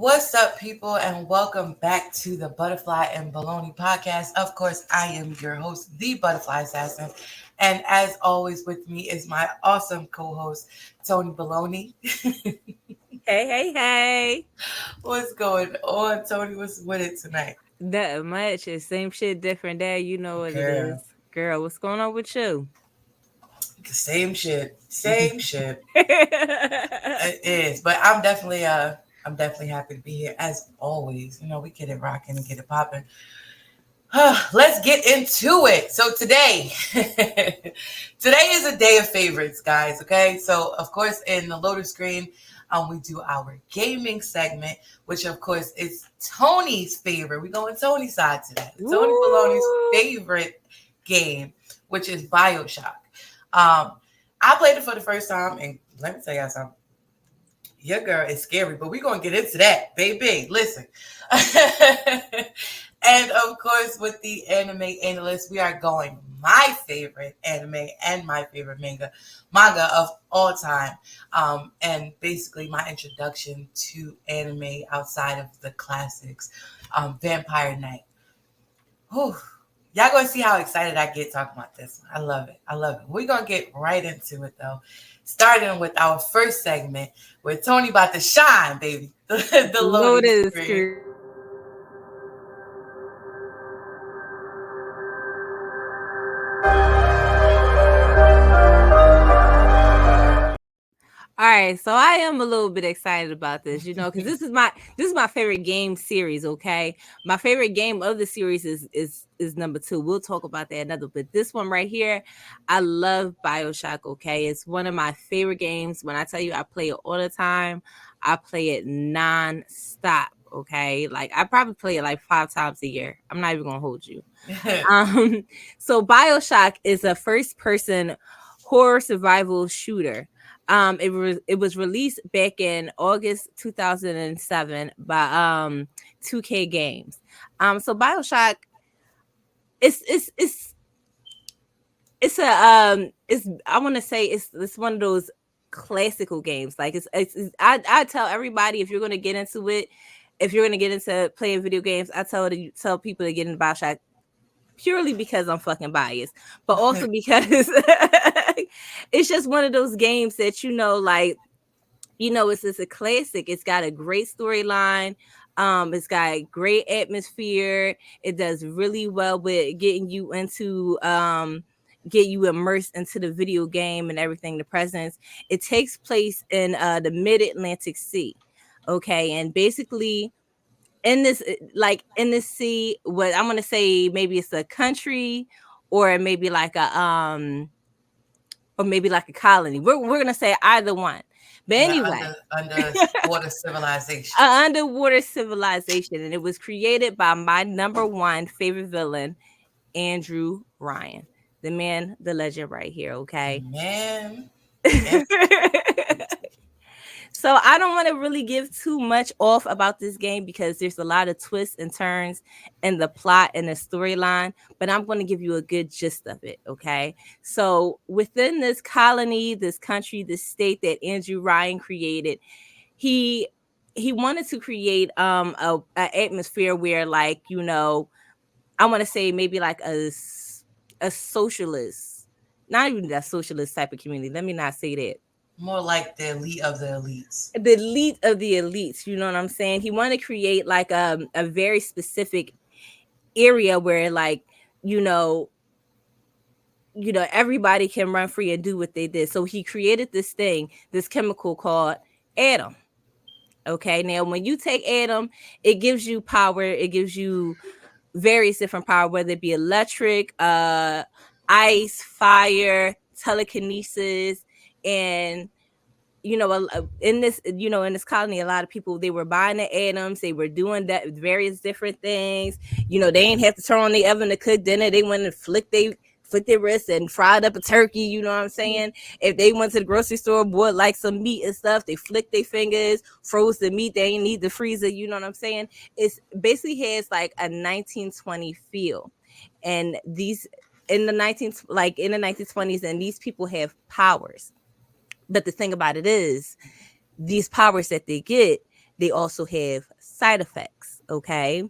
What's up, people, and welcome back to the Butterfly and Baloney podcast. Of course, I am your host, the Butterfly Assassin, and as always, with me is my awesome co-host, Tony Baloney. Hey. What's going on, Tony? What's with it tonight? That much. It's same shit, different day. You know what it Girl, is. Girl, what's going on with you? same shit, same shit. It is, but I'm definitely happy to be here as always. We get it rocking and get it popping. Let's get into it. So today, today is a day of favorites, guys. Okay, so of course in the loader screen, we do our gaming segment, which of course is Tony's favorite. We go on Tony's side today. Tony Baloney's favorite game, which is BioShock. Um, I played it for the first time, and let me tell y'all something. Your girl is scary, but we're gonna get into that, baby. Listen. And of course, with the anime analyst, we are going my favorite anime and my favorite manga of all time. And basically my introduction to anime outside of the classics, Vampire Knight. Whew. Y'all gonna see how excited I get talking about this one. I love it. I love it. We're gonna get right into it though. Starting with our first segment where Tony about to shine, baby. The loading screen. All right, so I am a little bit excited about this, because this is my favorite game series. Okay, my favorite game of the series is number 2. We'll talk about that another. But this one right here, I love BioShock. Okay, it's one of my favorite games. When I tell you I play it all the time, I play it non-stop. Okay, like I probably play it like 5 times a year. I'm not even gonna hold you. So BioShock is a first-person horror survival shooter. It was released back in August 2007 by 2K Games. So BioShock, it's I want to say it's one of those classical games. Like I tell everybody, if you're gonna get into it, if you're gonna get into playing video games, I tell people to get into BioShock purely because I'm fucking biased, but also because it's just one of those games that it's just a classic. It's got a great storyline. It's got a great atmosphere. It does really well with getting you get you immersed into the video game and everything. The presence. It takes place in the Mid-Atlantic Sea. Okay, and basically in this sea, what I'm gonna say, maybe it's a country or maybe like a colony. We're gonna say either one. But anyway, Underwater civilization. Underwater civilization, and it was created by my number one favorite villain, Andrew Ryan, the man, the legend, right here. Okay, Man. So I don't want to really give too much off about this game because there's a lot of twists and turns in the plot and the storyline, but I'm going to give you a good gist of it, okay? So within this colony, this country, this state that Andrew Ryan created, he wanted to create a atmosphere where I want to say maybe like a socialist, not even that socialist type of community. Let me not say that. More like the elite of the elites. The elite of the elites, you know what I'm saying? He wanted to create like a very specific area where everybody can run free and do what they did. So he created this chemical called Atom. Okay, now when you take Atom, it gives you power. It gives you various different power, whether it be electric, ice, fire, telekinesis, and in this colony, a lot of people, they were buying the atoms, they were doing that various different things. They ain't have to turn on the oven to cook dinner. They went and flick their wrists and fried up a turkey. You know what I'm saying? If they went to the grocery store, bought like some meat and stuff, they flicked their fingers, froze the meat. They ain't need the freezer. You know what I'm saying? It's basically has like a 1920 feel, and these in the 1920s, and these people have powers. But the thing about it is, these powers that they get, they also have side effects. Okay.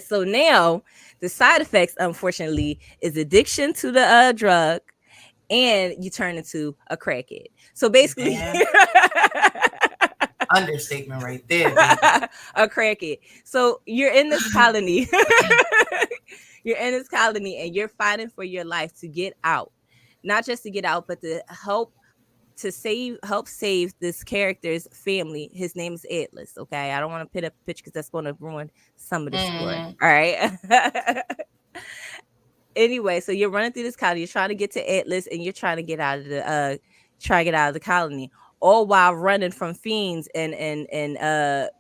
So now the side effects, unfortunately, is addiction to the drug, and you turn into a crackhead. So basically, Man, understatement right there, baby. a crackhead. So you're in this colony. You're in this colony and you're fighting for your life to get out. Not just to get out, but to help save this character's family. His name is Atlas. Okay. I don't want to put up a picture because that's going to ruin some of the story. Mm-hmm. All right. Anyway, so you're running through this colony, you're trying to get to Atlas, and you're trying to get out of the colony, all while running from fiends and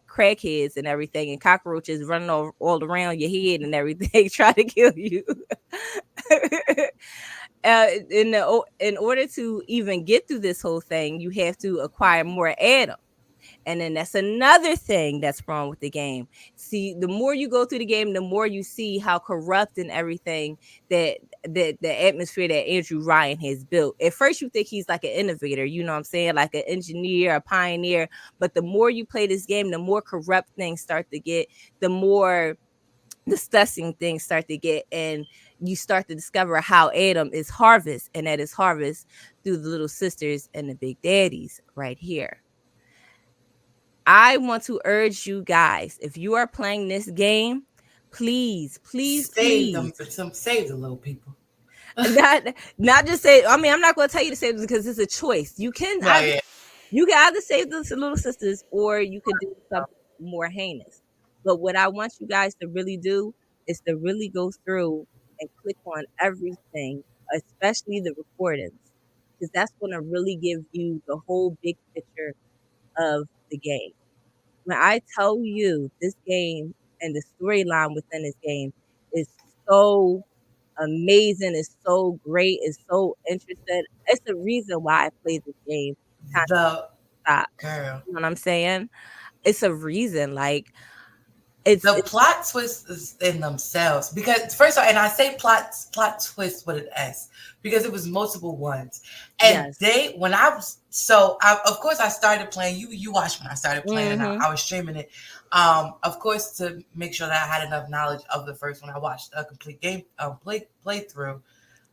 crackheads and everything, and cockroaches running all around your head and everything, trying to kill you. In order to even get through this whole thing, you have to acquire more atoms. And then that's another thing that's wrong with the game. See, the more you go through the game, the more you see how corrupt and everything that the atmosphere that Andrew Ryan has built. At first, you think he's like an innovator, you know what I'm saying, like an engineer, a pioneer. But the more you play this game, the more corrupt things start to get, the more disgusting things start to get, and you start to discover how Adam is harvest, and that is harvest through the little sisters and the big daddies right here. I want to urge you guys, if you are playing this game, please, please, Save them, please, save the little people. not not just say. I mean, I'm not going to tell you to save them because it's a choice. You can No, yeah. either save the little sisters or you could do something more heinous. But what I want you guys to really do is to really go through and click on everything, especially the recordings, because that's going to really give you the whole big picture of the game. When I tell you this game and the storyline within this game is so amazing, it's so great, it's so interesting. It's the reason why I play this game The stop. girl. You know what I'm saying? It's a reason. Like it's The plot twists in themselves, because first of all, and I say plot twist with an S because it was multiple ones, and yes. they when I was so I, of course I started playing. You watched when I started playing, and Mm-hmm. I was streaming it. Of course, to make sure that I had enough knowledge of the first one, I watched a complete game playthrough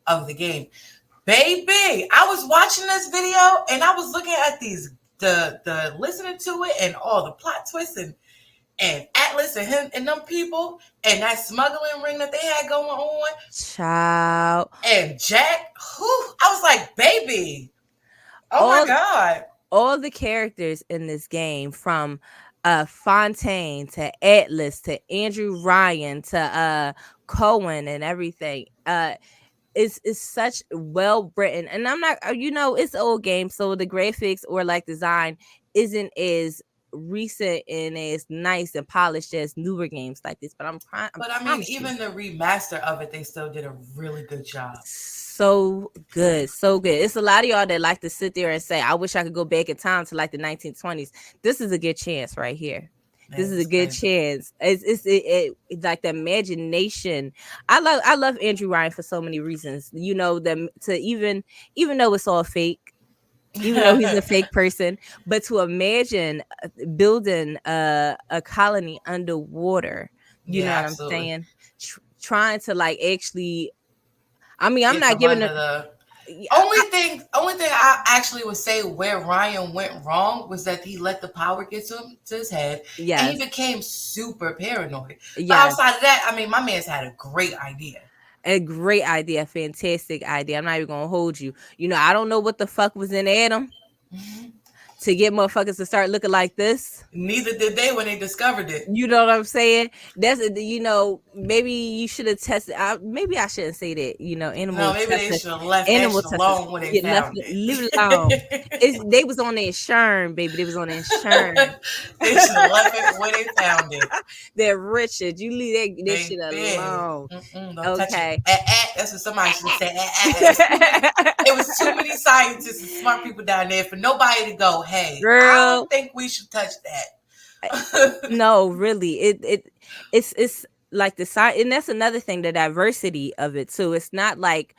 of the game. Baby, I was watching this video and I was looking at these the listening to it and all the plot twists and Atlas and him and them people and that smuggling ring that they had going on Child. and Jack, who I was like, baby, oh my All god, all the characters in this game, from Fontaine to Atlas to Andrew Ryan to Cohen and everything. Is such well written, and I'm not, it's old game, so the graphics or like design isn't as recent and as nice and polished as newer games like this. But I but I mean, promise you, even the remaster of it, they still did a really good job. so good, so good. It's a lot of y'all that like to sit there and say, "I wish I could go back in time to like the 1920s." This is a good chance right here. This Man, is a it's good crazy. chance. It's like the imagination. I love Andrew Ryan for so many reasons. You know, them to even though it's all fake, even though he's a fake person, but to imagine building a colony underwater. You know Yeah, what I'm absolutely. saying? Trying to like actually. I mean, I'm Get not from giving under it. the Yeah, only thing I actually would say where Ryan went wrong was that he let the power get to him to his head and he yes, became super paranoid. But yes. outside of that, I mean my man's had a great idea. A great idea, fantastic idea. I'm not even gonna hold you. I don't know what the fuck was in Adam Mhm. to get motherfuckers to start looking like this. Neither did they when they discovered it. You know what I'm saying? That's maybe you should have tested. Maybe I shouldn't say that. No, Animal maybe they tester, should have left that animal shit testers alone when they get left, found leave it alone. it. They was on their insurance, baby. They was on their insurance. They should have left it where they found it. They're Richard. You leave that shit Baby. alone. Don't touch it. Okay. That's what somebody should have said. It was too many. It was too many scientists and smart people down there for nobody to go, hey, I don't Girl, think we should touch that. no, really. It's like the side, and that's another thing, the diversity of it too. It's not like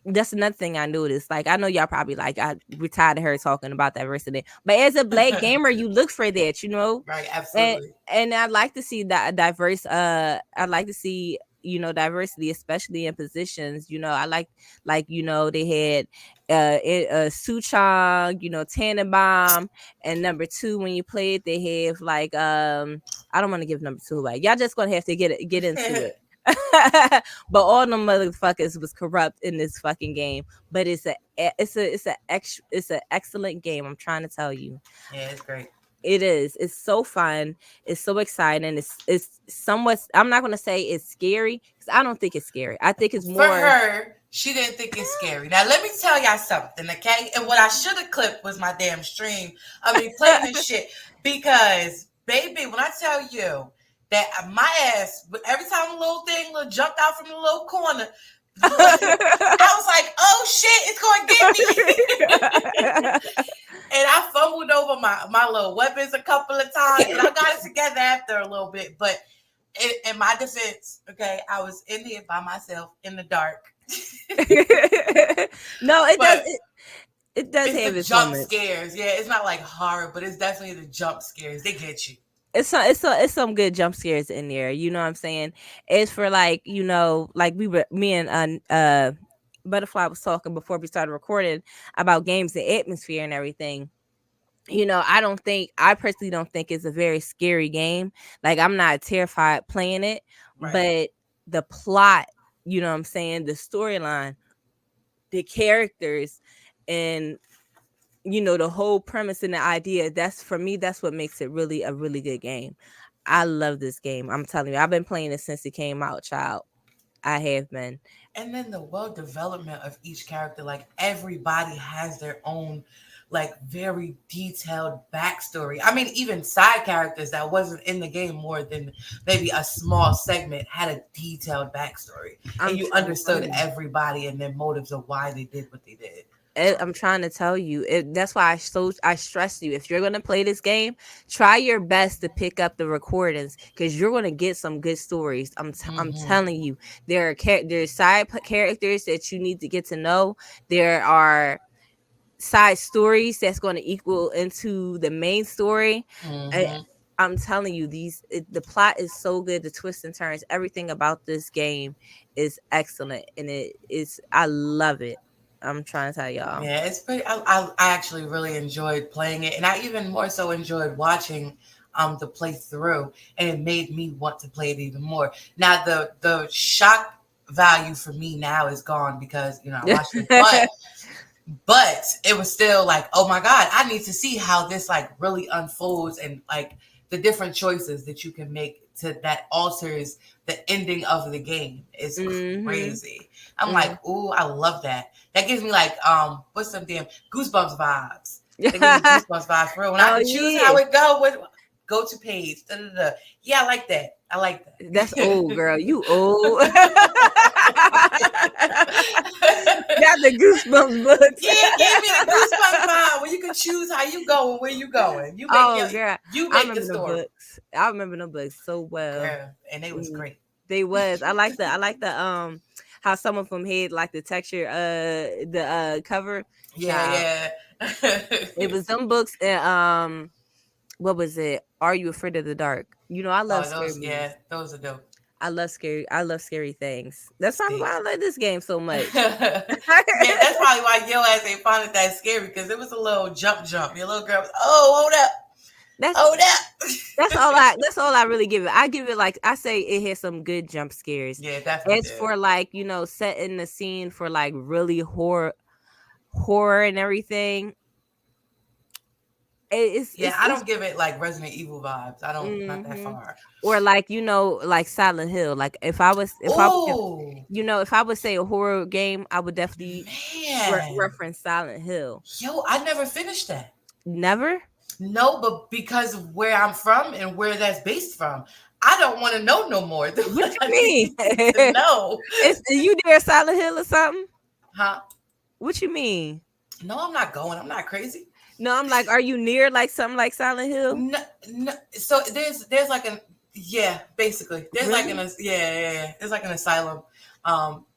that's another thing I noticed. Like, I know y'all probably like, we're tired of her talking about diversity, but as a Black gamer, you look for that, Right, and absolutely. I'd like to see that diverse. I'd like to see diversity, especially in positions. I like they had Suchong, Tannenbaum, and number two when you play it, they have like I don't want to give number two away. Y'all just gonna have to get into it. But all them motherfuckers was corrupt in this fucking game. But it's an excellent game. I'm trying to tell you. Yeah, it's great. It is. It's so fun. It's so exciting. It's somewhat. I'm not gonna say it's scary because I don't think it's scary. I think it's For more. her, she didn't think it's scary. Now let me tell y'all something, okay? And what I should have clipped was my damn stream of me playing this shit. Because, baby, when I tell you that my ass, every time a little thing jumped out from the little corner, I was like, oh shit, it's gonna get me. And I fumbled over my little weapons a couple of times, and I got it together after a little bit. But in my defense, okay, I was in here by myself in the dark. No, it does. But It does it's have the its jump moments. scares. Yeah, it's not like horror, but it's definitely the jump scares. They get you. It's some good jump scares in there. You know what I'm saying? It's for like like me and Butterfly was talking before we started recording about games and atmosphere and everything. I personally don't think it's a very scary game. Like, I'm not terrified playing it, Right. but the plot, you know what I'm saying, the storyline, the characters, and the whole premise and the idea, that's for me, that's what makes it really a really good game. I love this game. I'm telling you, I've been playing it since it came out, child. I have been. And then the well development of each character, like everybody has their own like very detailed backstory. I mean, even side characters that wasn't in the game more than maybe a small segment had a detailed backstory, and you I'm understood telling you. everybody and their motives of why they did what they did. I'm trying to tell you. That's why I stress you. If you're gonna play this game, try your best to pick up the recordings because you're gonna get some good stories. I'm Mm-hmm. telling you. There's characters that you need to get to know. There are side stories that's going to equal into the main story. I, Mm-hmm. I'm telling you, the plot is so good. The twists and turns, everything about this game is excellent, and I love it. I'm trying to tell y'all. Yeah, it's pretty. I actually really enjoyed playing it, and I even more so enjoyed watching the playthrough, and it made me want to play it even more. Now the shock value for me now is gone because I watched it, but it was still like, oh my god, I need to see how this like really unfolds and like the different choices that you can make to that alters the ending of the game is hmm crazy. I'm like, ooh, I love that. That gives me like what's some damn goosebumps vibes. That gives me goosebumps vibes for real. When I Oh can choose yeah, how it go, what go to page. Da, da, da. Yeah, I like that. I like that's that. old girl. You old. Got the goosebumps books. Yeah, it gave me the goosebumps vibe when you can choose how you go and where you going. Oh girl, You I make the remember the story, books. I remember the books so well. girl, and it was Mm, great. they was. I like the how some of them had like the texture the cover. Child. Yeah, It yeah. was them books and what was it? Are You Afraid of the Dark? I love Oh, scary yeah, movies. those are dope. I love scary things. That's probably See, why I like this game so much. yeah, that's probably why your ass ain't found it that scary because it was a little jump. Your little girl was, oh, that's hold up. that's all I really give it. I give it like I say it has some good jump scares. Yeah, definitely As did. for like, setting the scene for like really horror and everything, Yeah, I don't give it like Resident Evil vibes. I don't, not that hmm far. or like, like Silent Hill. Like Oh, if I would say a horror game, I would definitely man. reference Silent Hill. Yo, I never finished that. Never? No, but because of where I'm from and where that's based from, I don't want to know no more. What you I mean? need to know. Is you there Silent Hill or something? Huh? What you mean? No, I'm not going. I'm not crazy. No, I'm like, are you near like something like Silent Hill? No, no. So there's like an, yeah, basically there's like Really? yeah. There's like an asylum.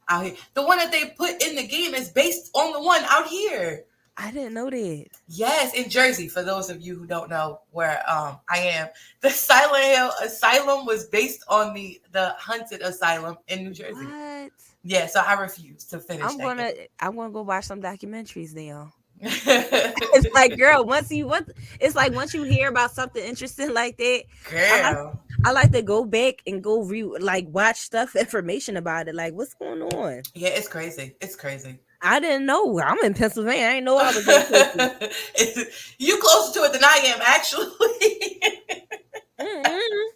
out here. The one that they put in the game is based on the one out here. I didn't know that. Yes, in Jersey. For those of you who don't know where I am, the Silent Hill Asylum was based on the Haunted Asylum in New Jersey. What? Yeah, so I refuse to finish I'm that gonna game. I'm gonna go watch some documentaries now. It's like, girl, it's like once you hear about something interesting like that, I like Girl. I like to go back and go like watch stuff, information about it. Like, what's going on? Yeah, it's crazy. It's crazy. I didn't know. I'm in Pennsylvania. I didn't know I was that close. You closer to it than I am, actually. Mm-mm.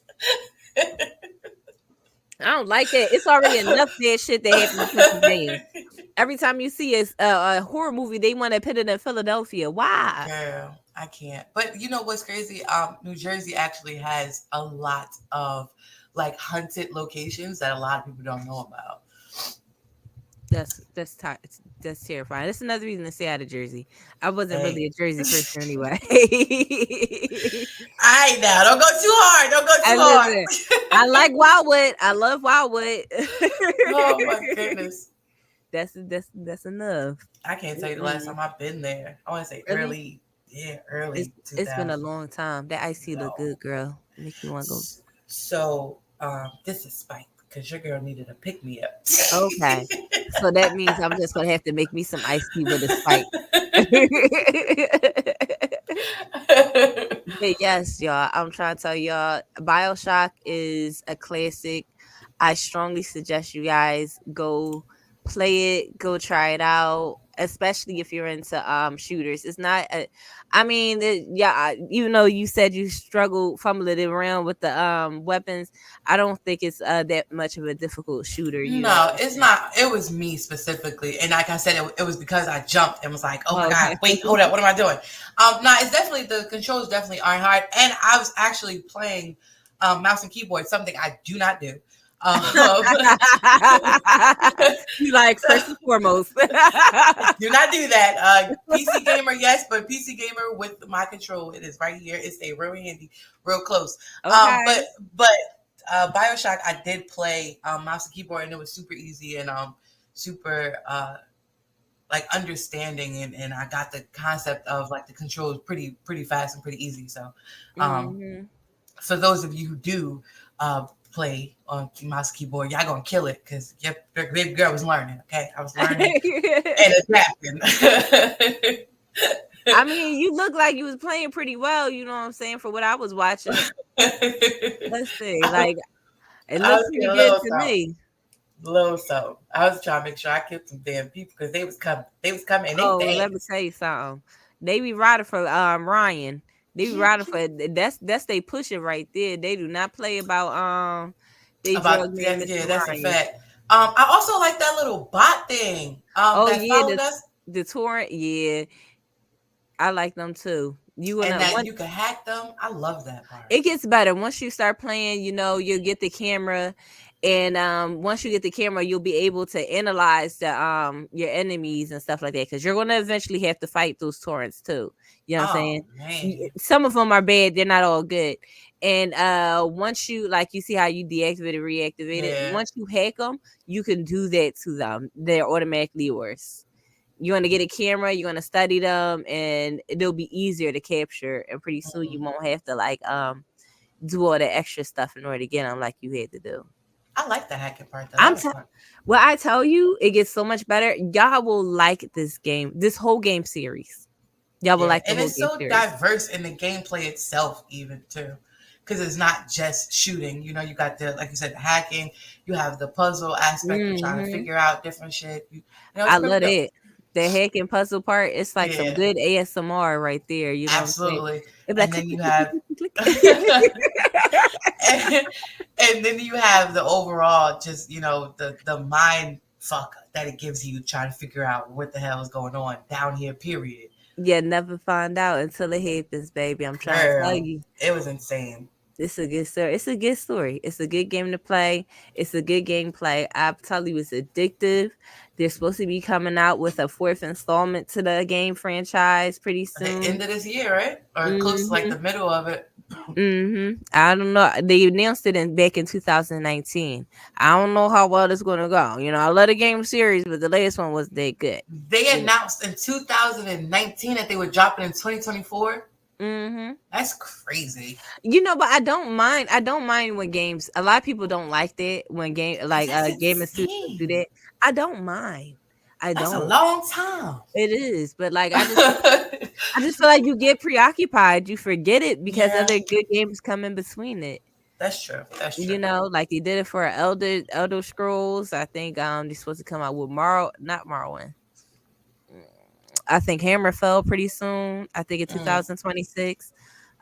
I don't like that. It's already enough bad shit that happened in Pennsylvania. Every time you see a horror movie, they want to put it in Philadelphia. Why? Girl, I can't. But you know what's crazy? New Jersey actually has a lot of like hunted locations that a lot of people don't know about. That's terrifying. That's another reason to stay out of Jersey. I wasn't really Hey. a Jersey person anyway. I know. Don't go too hard. Don't go I too listen. I hard. like Wildwood. I love Wildwood. Oh my goodness. That's enough. I can't tell you the last Mm-mm. time I've been there. I want to say Really? early It's been a 2000. long time. That ice tea look No. good, girl. Make me want to go. So this is spite because your girl needed a pick me up. Okay. So that means I'm just gonna have to make me some iced tea with a spike. But yes, y'all. I'm trying to tell y'all, BioShock is a classic. I strongly suggest you guys go play it, go try it out, especially if you're into shooters. It's not even though you said you struggled fumbling it around with the weapons, I don't think it's that much of a difficult shooter, you know. No, it's not. It was me specifically, and like I said, it was because I jumped and was like, "Oh my god, Okay. wait, hold up, what am I doing?" No, it's definitely the controls definitely aren't hard, and I was actually playing mouse and keyboard, something I do not do. You like first and foremost. Do not do that. PC gamer, yes, but PC gamer with my control, it is right here. It stay real handy, real close. Okay. But BioShock, I did play mouse and keyboard, and it was super easy and super like understanding, and I got the concept of like the controls pretty fast and pretty easy. So, Mm-hmm. for those of you who do play on mouse keyboard, y'all gonna kill it because your baby girl was learning. Okay, I was learning and adapting. I mean, you look like you was playing pretty well, you know what I'm saying, for what I was watching. Let's see. Like, it I looked was pretty getting a good little to something. me. Little so I was trying to make sure I killed some damn people because they was coming. They was coming and Oh, they let me tell you something. They be riding for Ryan. They be riding for that's they push it right there. They do not play about they drug about man that. Yeah, Mr. that's a Ryan. fact. I also like that little bot thing. Oh That yeah, followed us the torrent, yeah. I like them too. You and wanna that one you can hack them. I love that part. It gets better once you start playing. You know, you'll get the camera, and once you get the camera, you'll be able to analyze the your enemies and stuff like that. Because you're gonna eventually have to fight those torrents too. You know what I'm Oh saying? man. Some of them are bad; they're not all good. And once you you see how you deactivate it, reactivate it. Yeah. Once you hack them, you can do that to them. They're automatically yours. You're going to get a camera, you're going to study them, and it'll be easier to capture, and pretty soon you Mhm. won't have to do all the extra stuff in order to get them like you had to do. I like the hacking part though. That I'm was t- fun. well, I tell you, it gets so much better. Y'all will like this game, this whole game series. Y'all will Yeah, like the and whole it's game so series. diverse in the gameplay itself, even too, because it's not just shooting. You know, you got the like you said, the hacking. You have the puzzle aspect of trying to Hmm. figure out different shit. You know, it's I pretty love dope. it. The hacking puzzle part, it's like some Yeah, good ASMR right there. You know what I'm saying? absolutely. It'd be like And click, then you click, click, click, have, click, click, and, click. and then you have the overall, just the mind fuck that it gives you trying to figure out what the hell is going on down here. Period. Yeah, never find out until it happens, baby. I'm trying to tell Girl, you. it was insane. It's a good story. It's a good story. It's a good game to play. It's a good gameplay. I tell you, it's addictive. They're supposed to be coming out with a fourth installment to the game franchise pretty At the end soon. of this year, right? Or close to like Hmm. the middle of it. I don't know. They announced it back in 2019. I don't know how well it's gonna go. I love the game series, but the latest one was that good. They announced in 2019 that they would drop it in 2024. That's crazy. But I don't mind. I don't mind when games. A lot of people don't like that when That's gaming studios do insane. that. I don't mind. I That's a don't. long time. It is, but I just feel like you get preoccupied, you forget it because Yeah, other good games come in between it. that's true. That's true. Like they did it for Elder Scrolls. I think they're supposed to come out with not Morrowind. I think Hammer fell pretty soon. I think in Mm, 2026.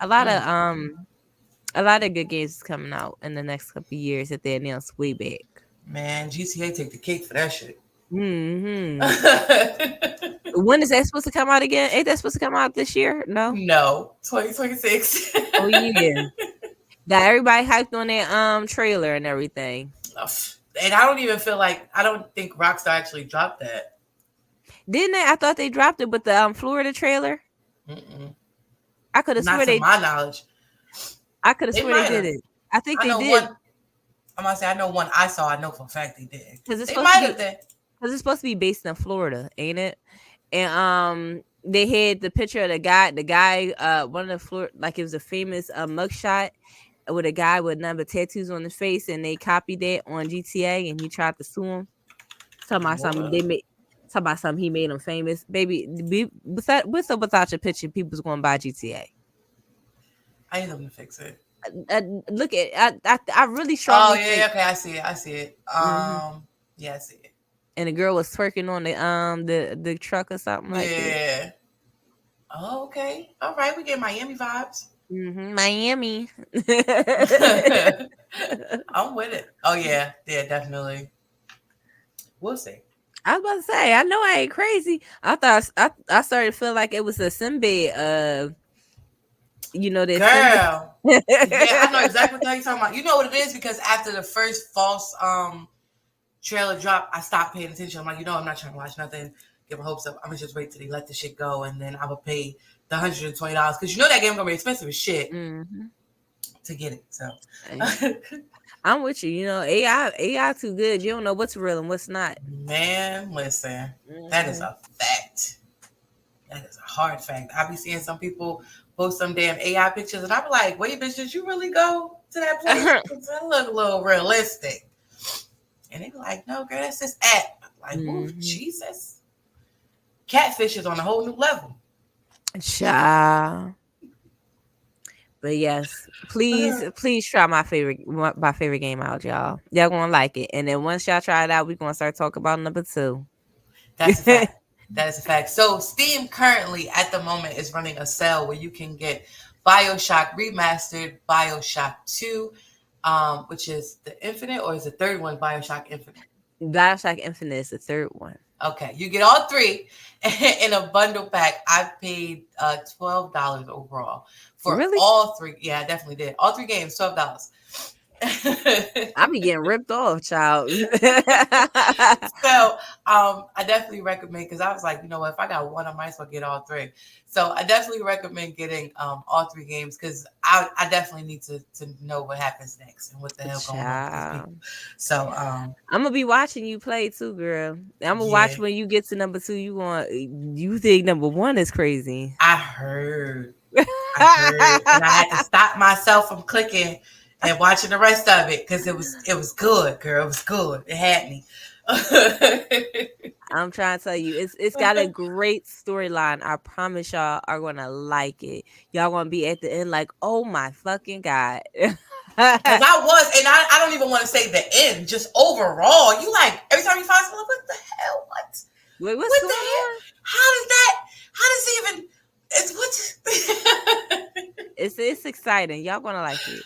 A lot of mm. a lot of good games is coming out in the next couple of years that they announced way back. Man, GTA take the cake for that shit. Hmm. When is that supposed to come out again? Ain't that supposed to come out this year? No. No, 2026. Oh yeah. Got everybody hyped on that trailer and everything. And I don't even feel like I don't think Rockstar actually dropped that. Didn't they? I thought they dropped it with the Florida trailer. Mm-mm. I could have Not swore to they. my knowledge. I could have They swore they might did have. it. I think I they know did one. I'm gonna say I know one I saw. I know for a fact they did. because it's They supposed to might be have did. because it's supposed to be based in Florida, ain't it? And they had the picture of the guy. The guy, one of the Florida, like it was a famous mugshot with a guy with number tattoos on his face, and they copied that on GTA, and he tried to sue him. Talking about something What? they made. Talking about something he made him famous, baby. What's up without your picture? People's going to buy GTA. I need them to fix it. Look at I really Oh strongly yeah, think. okay, I see it. I see it. Hmm. Yeah, I see it. And the girl was twerking on the truck or something like that. Yeah. Oh, okay. All right, we get Miami vibes. Miami. I'm with it. Oh yeah, yeah, definitely. We'll see. I was about to say, I know I ain't crazy. I started to feel like it was a Sinbad. That Sinbad. Girl. Yeah, I know exactly what you're talking about. You know what it is because after the first false trailer drop, I stopped paying attention. I'm like, I'm not trying to watch nothing, get my hopes up. I'm gonna just wait till they let the shit go, and then I will pay the $120 because that game gonna be expensive as shit Hmm. to get it. So, I'm with you. AI too good. You don't know what's real and what's not. man, listen, that is a fact. That is a hard fact. I be seeing some people post some damn AI pictures, and I be like, wait, bitch, did you really go to that place? Because that look a little realistic. And they be like, no, girl, that's this app. I'm like, oh, Jesus. Catfish is on a whole new level. Child. But yes, please try my favorite game out, y'all. Y'all gonna like it, and then once y'all try it out, we gonna start talking about number 2. That's a fact. That is a fact. So Steam currently at the moment is running a sale where you can get BioShock Remastered, BioShock 2, which is the Infinite, or is the third one BioShock Infinite? BioShock Infinite is the third one. Okay, you get all three in a bundle pack. I paid $12 overall for Really? all three. Yeah, I definitely did. All three games, $12. I be getting ripped off, child. So I definitely recommend, because I was like, if I got one, I might as well get all three. So I definitely recommend getting all three games because I definitely need to know what happens next and what the hell going on with these people. So I'm gonna be watching you play too, girl. I'm gonna watch when you get to number 2. You think number 1 is crazy? I heard, and I had to stop myself from clicking and watching the rest of it because it was good, girl. It was good. It had me. I'm trying to tell you, it's got a great storyline. I promise y'all are gonna like it. Y'all gonna be at the end like, oh my fucking god. Because I was, and I don't even want to say the end, just overall. You like every time you find someone, what the hell? What? Wait, what's What going the hell? on? How does he even? It's what? It's exciting. Y'all gonna like it.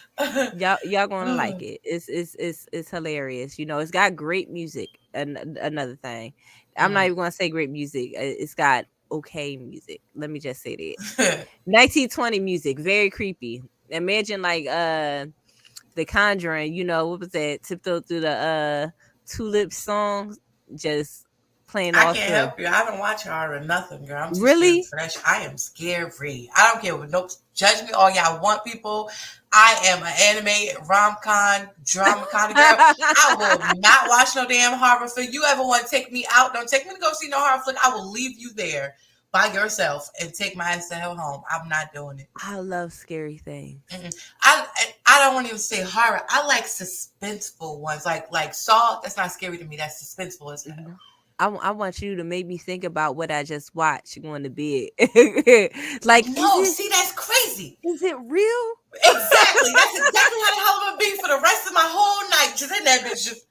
Y'all gonna like it. It's hilarious. It's got great music. Another thing, I'm not even gonna say great music. It's got okay music. Let me just say that 1920 music, very creepy. Imagine like The Conjuring. What was that? Tiptoe Through the Tulip song. Just playing I all can't through. help you. I haven't watched horror or nothing, girl. I'm too scared Really? for that shit. I am scary. I don't care what no judge me all y'all want, people. I am an anime, rom-com, drama kind of girl. I will not watch no damn horror film. You ever want to take me out? Don't take me to go see no horror flick. I will leave you there by yourself and take my ass to hell home. I'm not doing it. I love scary things. Mm-mm. I I don't want to even say horror. I like suspenseful ones, like Saw. That's not scary to me. That's suspenseful as hell. No. I want you to make me think about what I just watched going to bed. Like, No, see, that's crazy. is it real? Exactly. That's exactly how the hell I'm gonna be for the rest of my whole night. Just in that bitch. Just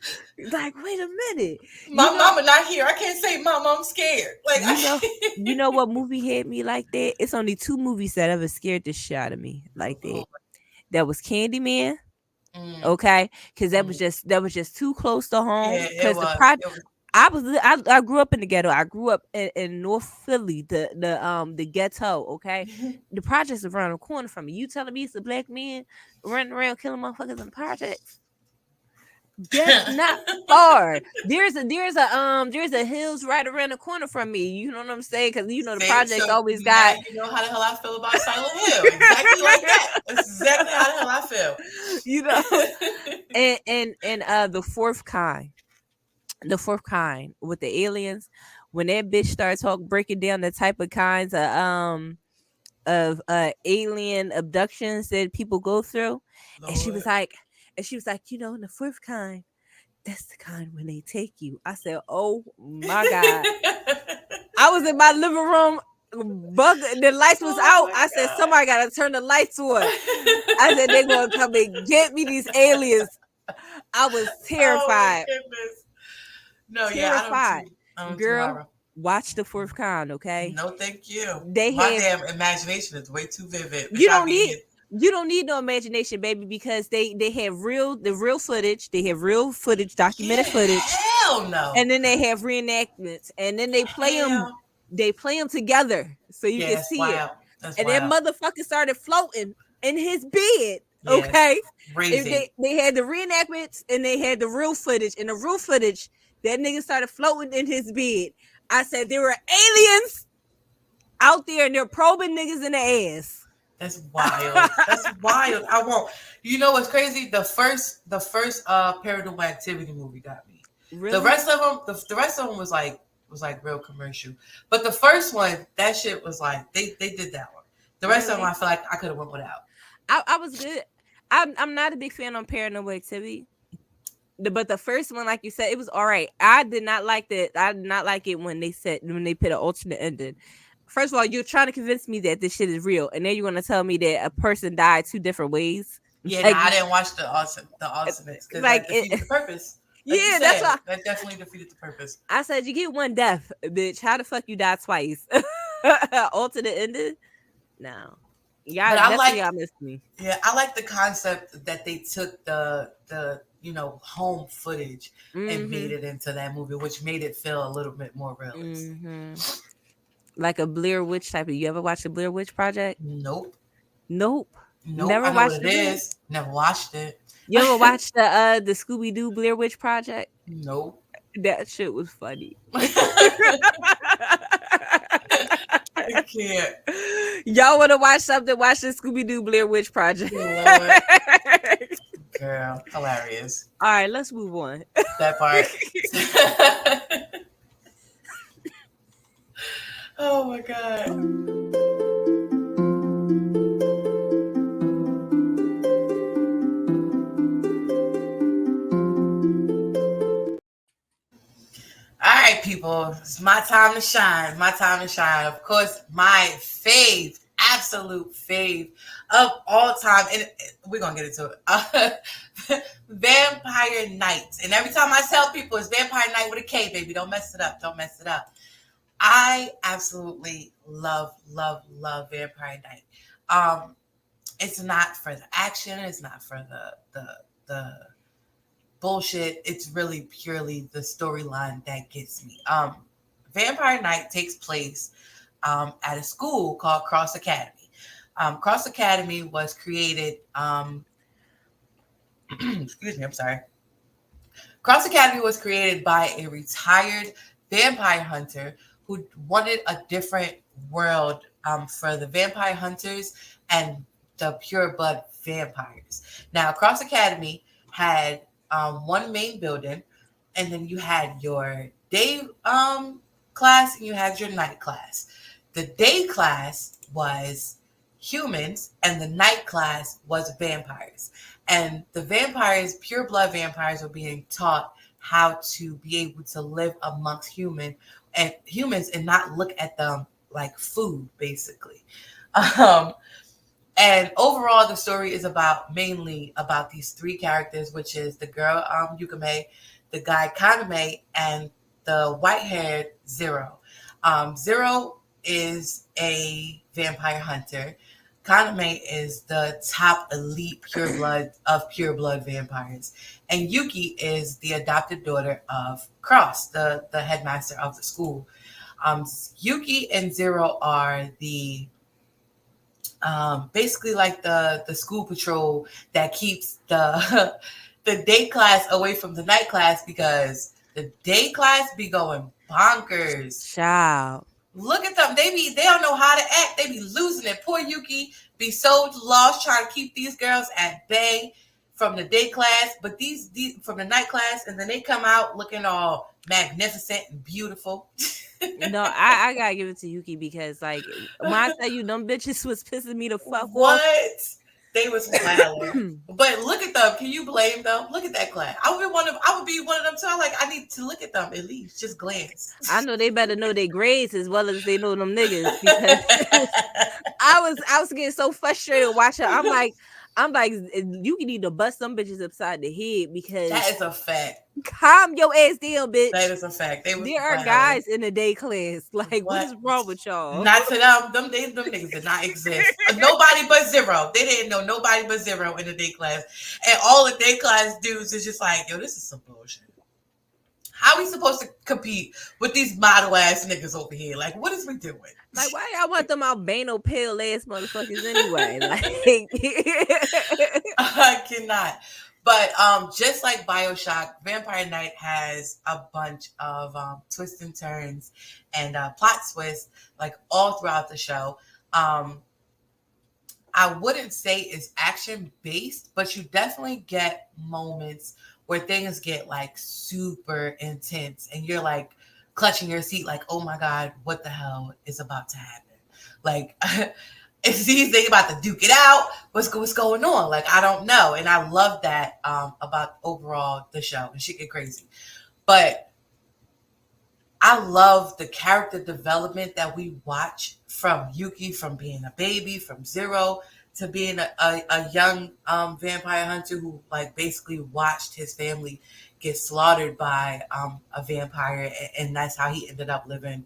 Like, wait a minute. my You know, mama not here. I can't say, Mama, I'm scared. Like you know, you know what movie had me like that? It's only two movies that ever scared the shit out of me like that. That was Candyman. mm, Okay, because mm. that was just too close to home. Yeah, it Because was. It was. I grew up in the ghetto. I grew up in North Philly, the ghetto. Okay, the projects around the corner from me. You telling me it's a black man running around killing motherfuckers in the projects? That's not far. There's a hills right around the corner from me. You know what I'm saying? Because you know the See, projects so always now got. you know how the hell I feel about Silent Hill. Exactly like that. That's exactly how the hell I feel. You know, and the fourth kind with the aliens, when that bitch started breaking down the type of kinds of alien abductions that people go through, and she was Lord. like, you know, in the fourth kind, that's the kind when they take you. I said, oh my god. I was in my living room, the lights was Oh out. my I said, god. somebody gotta turn the lights on. I said, they're gonna come and get me, these aliens. I was Oh my terrified. goodness. No, yeah, Terrified. I don't do Girl, horror. watch the fourth kind, okay? No, thank you. They My have damn imagination is way too vivid. Bitch, you I don't be need here. you don't need no imagination, baby, because they have real footage. They have real footage, Yeah, documented footage, hell no. and then they have reenactments, and then Hell. they play them together so you Yeah, can that's see it. wild. That's And that wild. motherfucker started floating in his bed. Yes. Okay, if Crazy. they had the reenactments and they had the real footage, and the real footage, that nigga started floating in his bed. I said there were aliens out there and they're probing niggas in the ass. That's wild. That's wild. I won't. You know what's crazy? The first Paranormal Activity movie got me. The Really? rest of them, the rest of them was like real commercial. But the first one, that shit was like they did that one. The rest of them, Really? I feel like I could have went without. I was good. I'm not a big fan on Paranormal Activity. But the first one, like you said, it was all right. I did not like that. I did not like it when they put an alternate ending. First of all, you're trying to convince me that this shit is real, and then you're gonna tell me that a person died two different ways. Yeah, nah, Like, I didn't watch the alternates because like that defeated it, the purpose. Like you yeah, that's said, why that definitely defeated the purpose. I said you get one death, bitch. How the fuck you die twice? Alternate ending? No, But yeah, I that's what like, y'all missed me. yeah, I like the concept that they took the home footage and Mm-hmm. made it into that movie, which made it feel a little bit more realist. Mm-hmm. Like a Blair Witch type of. You ever watch the Blair Witch Project? Nope, Nope. nope. Never I know what watched it the Blair. is. Never watched it. You ever watched the Scooby Doo Blair Witch Project? Nope. That shit was funny. I can't. Y'all want to watch something? Watch the Scooby Doo Blair Witch Project. Lord, girl, hilarious. All right, let's move on. That part. Oh my god. All right, people. It's my time to shine. My time to shine. Of course, my fave, absolute fave of all time. And we're going to get into it. Vampire Nights. And every time I tell people it's Vampire Night with a K, baby, don't mess it up. Don't mess it up. I absolutely love, love, love Vampire Night. It's not for the action. It's not for the bullshit. It's really purely the storyline that gets me. Vampire Night takes place at a school called Cross Academy. Cross Academy was created. Excuse me, I'm sorry. Cross Academy was created by a retired vampire hunter who wanted a different world for the vampire hunters and the pure blood vampires. Now, Cross Academy had one main building, and then you had your day class and you had your night class. The day class was humans, and the night class was vampires. And the vampires, pure blood vampires, were being taught how to be able to live amongst humans and not look at them like food, basically. Um, and overall, the story is about mainly about these three characters, which is the girl Yukame, the guy Kaname, and the white-haired Zero. Zero is a vampire hunter. Kaname is the top elite pure blood vampires, and Yuki is the adopted daughter of Cross, the headmaster of the school. Yuki and Zero are the basically like the school patrol that keeps the the day class away from the night class because the day class be going bonkers. Child. Look at them. They don't know how to act. They be losing it. Poor Yuki be so lost trying to keep these girls at bay from the day class, but these from the night class, and then they come out looking all magnificent and beautiful. No, I gotta give it to Yuki because like when I tell you them bitches was pissing me the fuck off. What? They was wilding. But look at them. Can you blame them? Look at that class. I would be one of them too. I'm like, I need to look at them at least. Just glance. I know they better know their grades as well as they know them niggas because I was getting so frustrated watching. I'm like, you need to bust some bitches upside the head because that is a fact. Calm your ass down, bitch. That is a fact. There are guys in the day class. Like, what is wrong with y'all? Not to them. Them niggas did not exist. Nobody but Zero. They didn't know nobody but Zero in the day class. And all the day class dudes is just like, yo, this is some bullshit. How are we supposed to compete with these model ass niggas over here? Like, what is we doing? Like, why y'all want them albino pale ass motherfuckers anyway? Like, I cannot. But just like BioShock, Vampire Night has a bunch of twists and turns and plot twists, like all throughout the show. I wouldn't say it's action based, but you definitely get moments where things get like super intense and you're like clutching your seat, like, oh my God, what the hell is about to happen? Like, is they about to duke it out? What's going on? Like, I don't know. And I love that about overall the show. And shit get crazy. But I love the character development that we watch from Yuki, from being a baby, from Zero to being a young vampire hunter who like basically watched his family get slaughtered by a vampire, and that's how he ended up living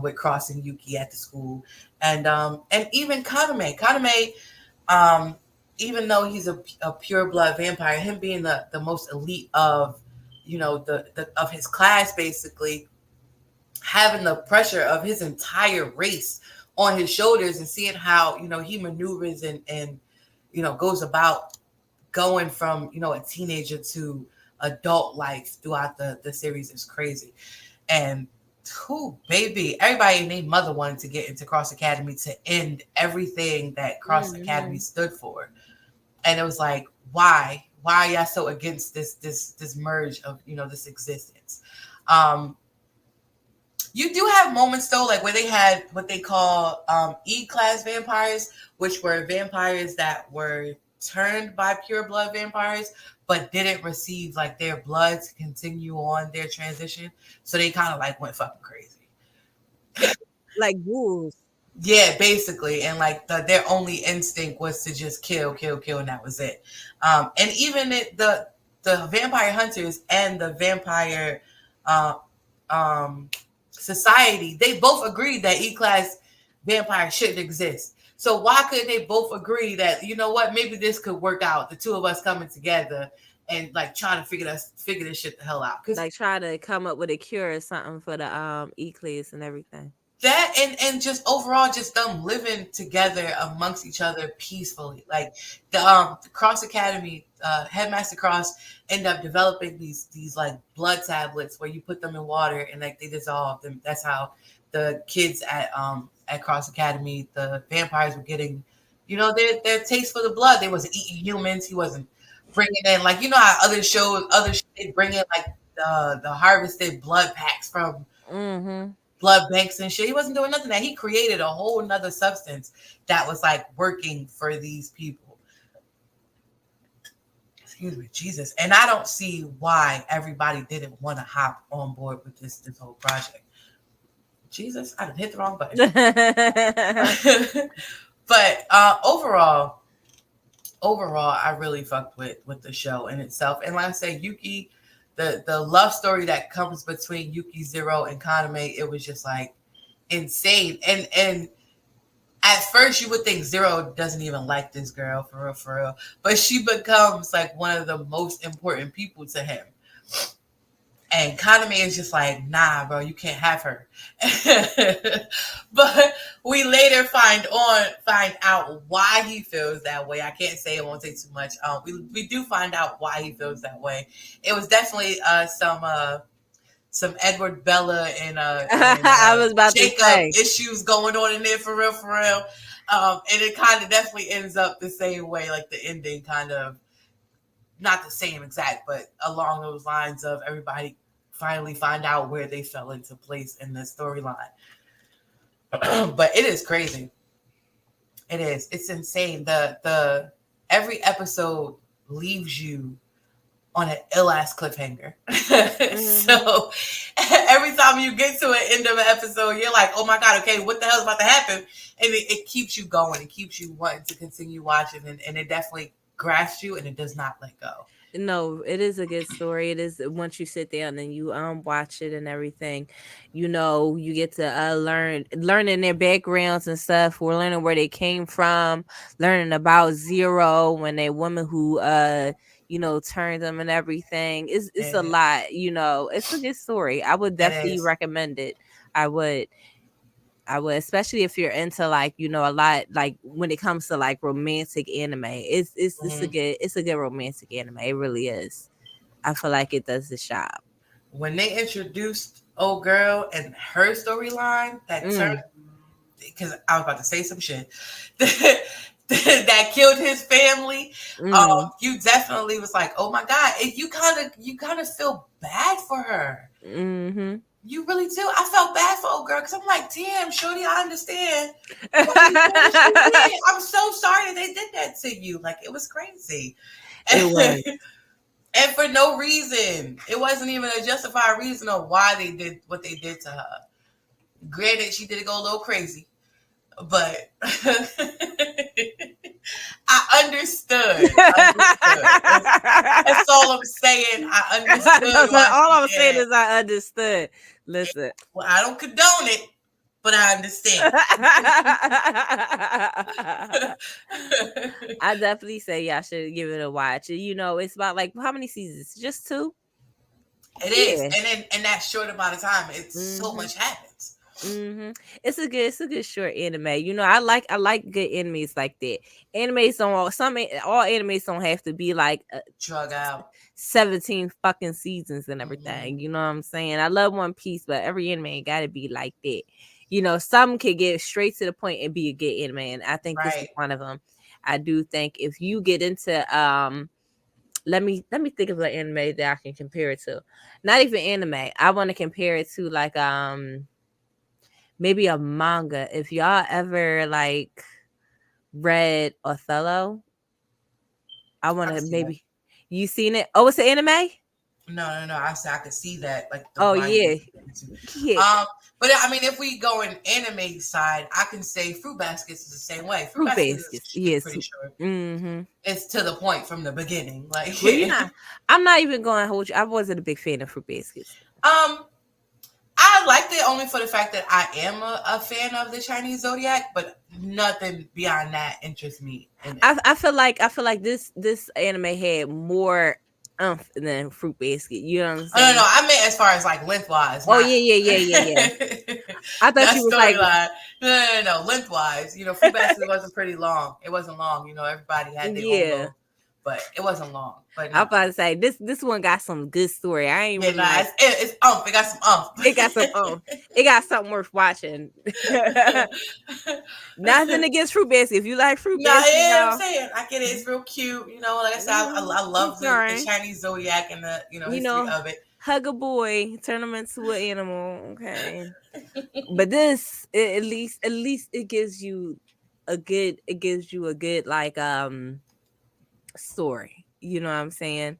with Cross and Yuki at the school, and even Kaname, even though he's a pure blood vampire, him being the most elite of the of his class, basically having the pressure of his entire race on his shoulders and seeing how he maneuvers and goes about going from a teenager to adult life throughout the series is crazy. And baby, everybody and their mother wanted to get into Cross Academy to end everything that Cross Academy stood for. And it was like, why are y'all so against this merge of this existence? You do have moments though, like where they had what they call E-class vampires, which were vampires that were turned by pure blood vampires, but didn't receive like their blood to continue on their transition. So they kind of like went fucking crazy. Like wolves. Yeah, basically. And like their only instinct was to just kill, and that was it. And even the vampire hunters and the vampire society, they both agreed that E-class vampires shouldn't exist. So why couldn't they both agree that, what, maybe this could work out, the two of us coming together and like trying to figure this shit the hell out? Like try to come up with a cure or something for the E-class and everything. that and just overall just them living together amongst each other peacefully. Like the Cross Academy, Headmaster Cross end up developing these like blood tablets where you put them in water and like they dissolve them. That's how the kids at Cross Academy, the vampires were getting, their taste for the blood. They wasn't eating humans. He wasn't bringing in, like, how other shows they bring in like the harvested blood packs from Mm-hmm. blood banks and shit. He wasn't doing nothing. That he created a whole nother substance that was like working for these people. Excuse me, Jesus. And I don't see why everybody didn't want to hop on board with this whole project. Jesus, I done hit the wrong button. But overall, I really fucked with the show in itself. And like I say, Yuki, the love story that comes between Yuki Zero and Kaname, it was just like insane. And at first you would think Zero doesn't even like this girl for real. But she becomes like one of the most important people to him. And Kaname is just like, nah, bro, you can't have her. But we later find out why he feels that way. I can't say, it won't take too much. We do find out why he feels that way. It was definitely some Edward Bella and I was about to Jacob say. issues going on in there for real. And it kind of definitely ends up the same way, like the ending kind of, not the same exact, but along those lines of everybody finally find out where they fell into place in the storyline. But it is crazy. It is. It's insane. The every episode leaves you on an ill ass cliffhanger. Mm-hmm. So every time you get to an end of an episode, you're like, oh my God, okay, what the hell is about to happen? And it keeps you going. It keeps you wanting to continue watching. And it definitely grasps you and it does not let go. No, it is a good story. It is, once you sit down and you watch it and everything, you get to learning their backgrounds and stuff. We're learning where they came from, learning about Zero, when a woman who turned them and everything. It's a lot, it's a good story. I would definitely recommend it. I would, especially if you're into like, a lot, like when it comes to like romantic anime. It's a good romantic anime. It really is. I feel like it does the job. When they introduced old girl and her storyline, that turned, because I was about to say some shit that killed his family. You definitely was like, oh my God, you kind of feel bad for her. Mm-hmm. You really do. I felt bad for old girl because I'm like, damn, shorty, I understand. I'm so sorry that they did that to you. Like, it was crazy. It was. And for no reason. It wasn't even a justified reason of why they did what they did to her. Granted, she did go a little crazy, but I understood. That's all I'm saying. I understood. All I'm saying is I understood. Listen. Well, I don't condone it, but I understand. I definitely say y'all should give it a watch. It's about like, how many seasons? Just 2? It is. And in that short amount of time, it's so much happens. Mm-hmm. It's a good short anime. I like good animes like that. Animes don't all animes don't have to be like drug out 17 fucking seasons and everything. You know what I'm saying? I love One Piece, but every anime ain't gotta be like that. Some could get straight to the point and be a good anime, and I think this is one of them. I do think if you get into let me think of an anime that I can compare it to. Not even anime. I want to compare it to like maybe a manga. If y'all ever like read Othello, I want to maybe that. You seen it? Oh, it's an anime? No. I could see that. Like yeah. But I mean, if we go in anime side, I can say Fruit Baskets is the same way. Fruit Baskets, yes, pretty sure. Mm-hmm. It's to the point from the beginning. Like, well, I'm not even going to hold you. I wasn't a big fan of Fruit Baskets. I liked it only for the fact that I am a fan of the Chinese Zodiac, but nothing beyond that interests me. I feel like this anime had more and then fruit basket. You know what I'm Oh, no, saying? I meant as far as like lengthwise, Oh not yeah. I thought not you was like, storyline. No, lengthwise. Fruit basket wasn't pretty long. It wasn't long. Everybody had their own yeah. little, but it wasn't long. But I no, about to say this one got some good story. I ain't yeah, really like it's umph. It got some umph. it got some it got something worth watching. Nothing against fruit basket. If you like fruit No, basket, yeah, I'm y'all, saying I get it. It's real cute. Like I said, I it's love the alright. Chinese zodiac and the You history know, of it. hug a boy, turn him into an animal. Okay. But this at least it gives you a good like story. You know what I'm saying?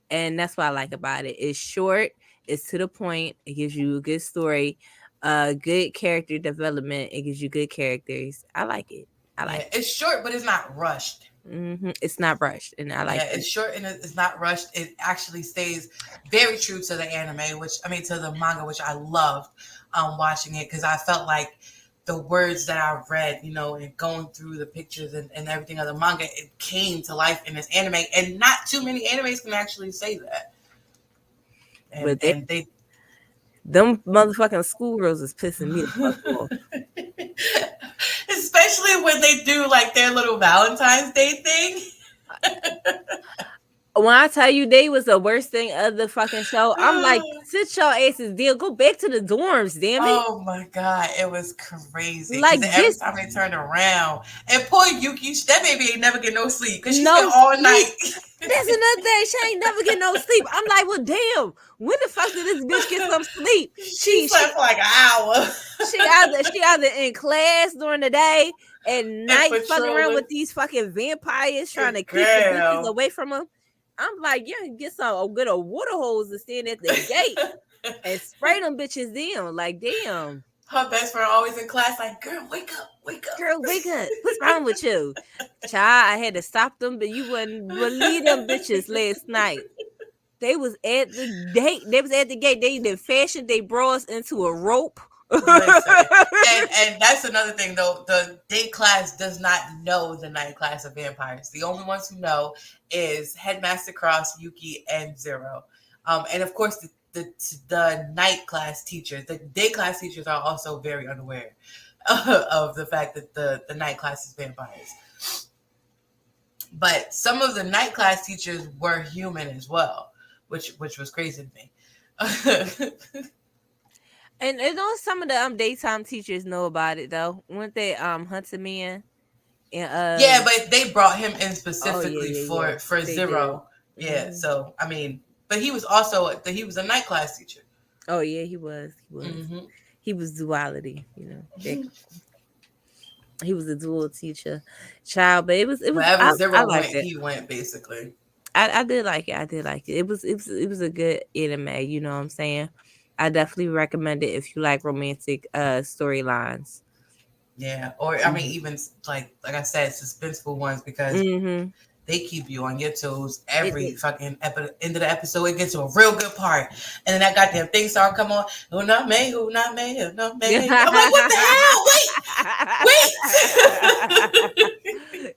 And that's what I like about it. It's short, it's to the point, it gives you a good story, good character development, it gives you good characters. I like it. I Yeah, like it. it's short, but it's not rushed. It's not rushed, and I like Yeah, it. it's short and it's not rushed. It actually stays very true to the anime, to the manga, which I loved watching it because I felt like the words that I read, and going through the pictures and everything of the manga, it came to life in this anime. And not too many animes can actually say that. And But and they them motherfucking schoolgirls is pissing me the fuck off. especially when they do like their little Valentine's Day thing. When I tell you they was the worst thing of the fucking show, I'm like, sit your asses down, go back to the dorms, damn it. Oh my god, it was crazy because Like every get time they turned around, and poor Yuki, that baby ain't never get no sleep because she no spent all sleep. night. That's another thing. She ain't never get no sleep. I'm like, well, damn. When the fuck did this bitch get some sleep? She She slept she for like an hour she either in class during the day and and night fucking around patrolling. with these fucking vampires trying to keep the bitches Girl, away from them. I'm like, yeah, get some good old water hose to stand at the gate and spray them bitches down. Like, damn. her best friend always in class like, girl, wake up, wake up. Girl, wake up. What's wrong with you? Child, I had to stop them, but you wouldn't believe them bitches last night. They was at the gate. They was at the gate. They did fashioned they bras into a rope. Listen, and that's another thing though. The day class does not know the night class of vampires. The only ones who know is Headmaster Cross, Yuki, and Zero. And of course the night class teachers. The day class teachers are also very unaware of the fact that the night class is vampires. But some of the night class teachers were human as well, which was crazy to me. And some of the daytime teachers know about it though. Weren't they Hunter Man and Yeah, but they brought him in oh specifically yeah. for They did. Zero. Yeah, Hmm. so I mean, but he was also he was a night class teacher. Oh yeah, he was. Mm-hmm. He was duality, he was a dual teacher. Child, but it was Wherever I Zero went, liked it. he went basically. I did like it. I did like it. It was a good anime, you know what I'm saying? I definitely recommend it if you like romantic storylines. Yeah, or I mean, even like I said, suspenseful ones because Mm-hmm. they keep you on your toes It, every it fucking end of the episode. It gets to a real good part, and then that goddamn thing song come on. Who not me? Who not me? Who not me? I'm like, what the hell? Wait,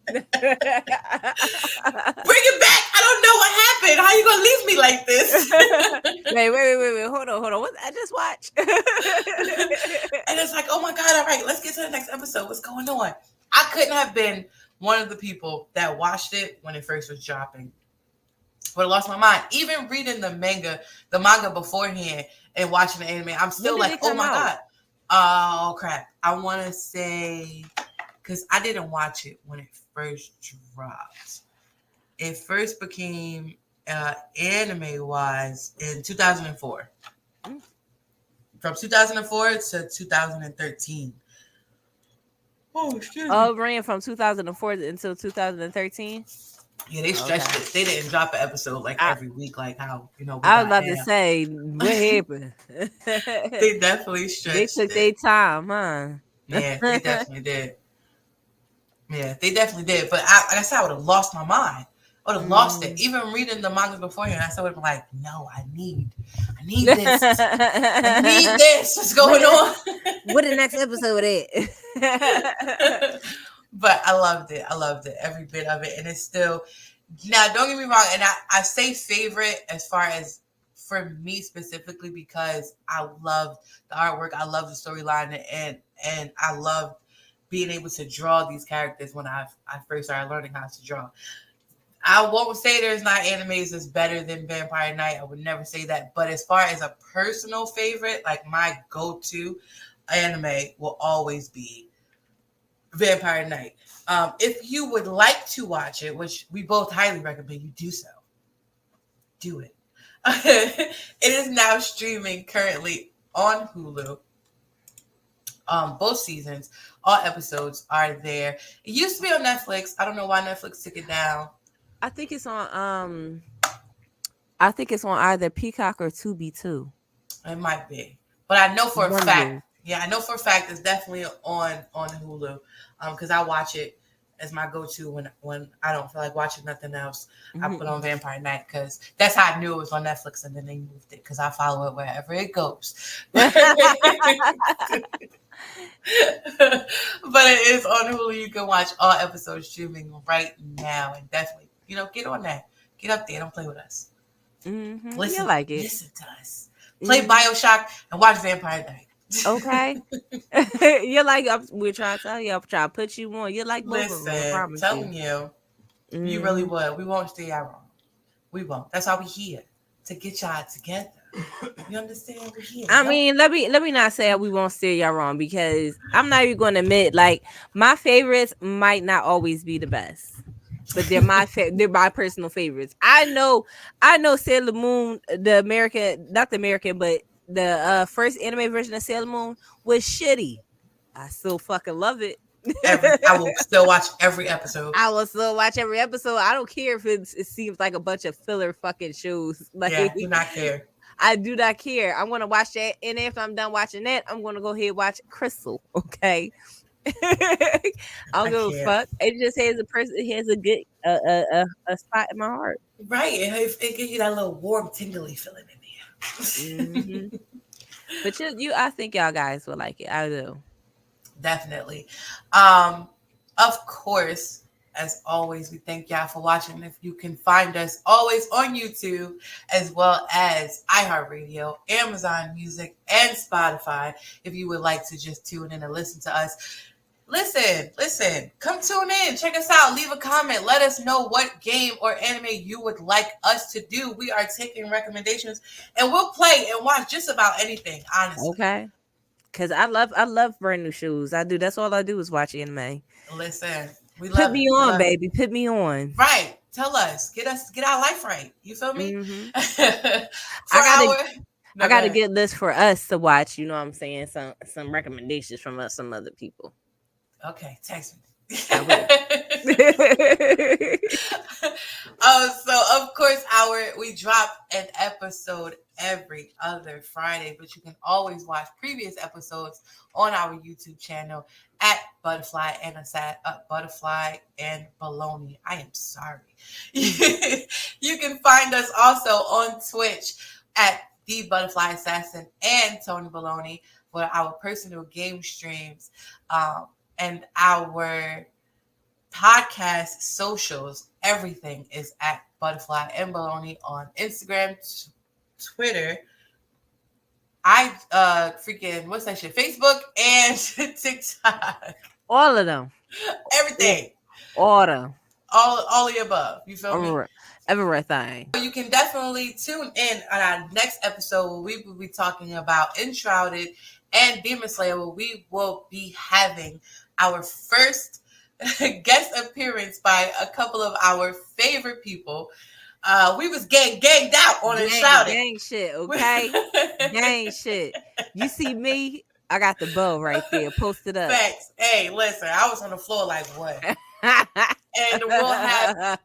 bring it back. I don't know what happened. How you gonna leave me like this? wait. Hold on. What I just watched? And it's like, oh my god! All right, let's get to the next episode. What's going on? I couldn't have been one of the people that watched it when it first was dropping. Would have lost my mind. Even reading the manga beforehand and watching the anime, I'm still When did like, it oh come my out? god. Oh crap. I want to say, because I didn't watch it when it first dropped. It first became anime wise in 2004. Mm. From 2004 to 2013. Oh, excuse me. Oh, it ran from 2004 until 2013. Yeah, they stretched Okay. it. They didn't drop an episode like I, every week, like how we I was got about to now. say, what happened? They definitely They stretched took it. their time, huh? Yeah, they definitely did. Yeah, they definitely did. But like I said, I would have lost my mind. I would have lost it. Even reading the mangas beforehand, I still would have been like, no, I need this. I need this. What's going on? What the next episode at? But I loved it. I loved it. Every bit of it. And it's still, Now, don't get me wrong, and I say favorite as far as for me specifically because I love the artwork, I love the storyline, and I love being able to draw these characters when I first started learning how to draw. I won't say there's not animes that's better than Vampire Knight. I would never say that. But as far as a personal favorite, like my go-to anime will always be Vampire Knight. If you would like to watch it, which we both highly recommend you do so, do it. It is now streaming currently on Hulu. Both seasons, all episodes are there. It used to be on Netflix. I don't know why Netflix took it down. I think it's on I think it's on either Peacock or Tubi too. It might be, but I know for a One of fact. those. Yeah, I know for a fact it's definitely on Hulu. Because I watch it as my go-to when I don't feel like watching nothing else. I put on Vampire Night because that's how I knew it was on Netflix, and then they moved it because I follow it wherever it goes. But it is on Hulu. You can watch all episodes streaming right now, and definitely, get on that. Get up there. Don't play with us. You like it. Listen to us. Play BioShock and watch Vampire Night. Okay. You're like, we're trying to tell you, I'm trying to put you on. You're like both of them, I promise telling you, you really would. We won't stay out wrong. We won't. That's why we're here, to get y'all together. You understand? We're here. I mean, let me not say we won't steer y'all wrong, because I'm not even going to admit, like, my favorites might not always be the best, but they're they're my personal favorites. I know Sailor Moon, the American, not the American, but the first anime version of Sailor Moon was shitty. I still fucking love it. I will still watch every episode. I will still watch every episode. I don't care if it seems like a bunch of filler fucking shows. Like, yeah, do not care. I do not care. I'm gonna watch that, and after I'm done watching that, I'm gonna go ahead and watch Crystal. Okay. I don't give a fuck. It just has it has a good a spot in my heart. Right. It gives you that little warm, tingly feeling in there. But I think y'all guys will like it. I do. Definitely. Of course, as always, we thank y'all for watching. If you can find us always on YouTube, as well as iHeartRadio, Amazon Music, and Spotify. If you would like to just tune in and listen to us, listen, come tune in, check us out, leave a comment, let us know what game or anime you would like us to do. We are taking recommendations, and we'll play and watch just about anything, honestly. Okay. Because I love brand new shoes. I do. That's all I do is watch anime. Listen, we put love me it. on, baby. Put me on. Right. Tell us. Get our life right. You feel me? I got a good list for us to watch. You know what I'm saying? Some recommendations from some other people. Okay, text me. So of course we drop an episode every other Friday, but you can always watch previous episodes on our YouTube channel at Butterfly and Butterfly and Baloney. I am sorry. You can find us also on Twitch at The Butterfly Assassin and Tony Baloney for our personal game streams, and our podcast socials. Everything is at Butterfly and Baloney on Instagram, Twitter. What's that shit? Facebook and TikTok. All of them. Everything. All of them. All of the above. You feel me? Everything. You can definitely tune in on our next episode where we will be talking about Enshrouded and Demon Slayer, where we will be having our first guest appearance by a couple of our favorite people. We was ganged out on Enshrouded. Gang shit, okay? Gang shit. You see me? I got the bow right there. Posted up. Thanks. Hey, listen, I was on the floor like, what? And we'll have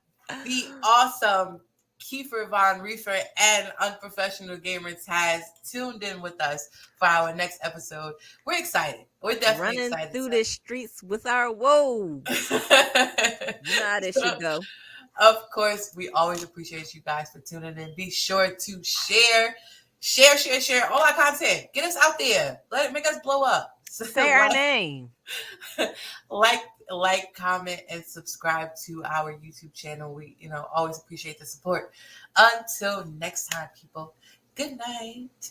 the awesome Kiefer Von Reefer and Unprofessional Gamers has tuned in with us for our next episode. We're excited. We're definitely running excited. Through the streets with our woes. You know how this should go. Of course, we always appreciate you guys for tuning in. Be sure to share all our content. Get us out there. Make us blow up. Say our name. like, comment, and subscribe to our YouTube channel. We, always appreciate the support. Until next time, people. Good night.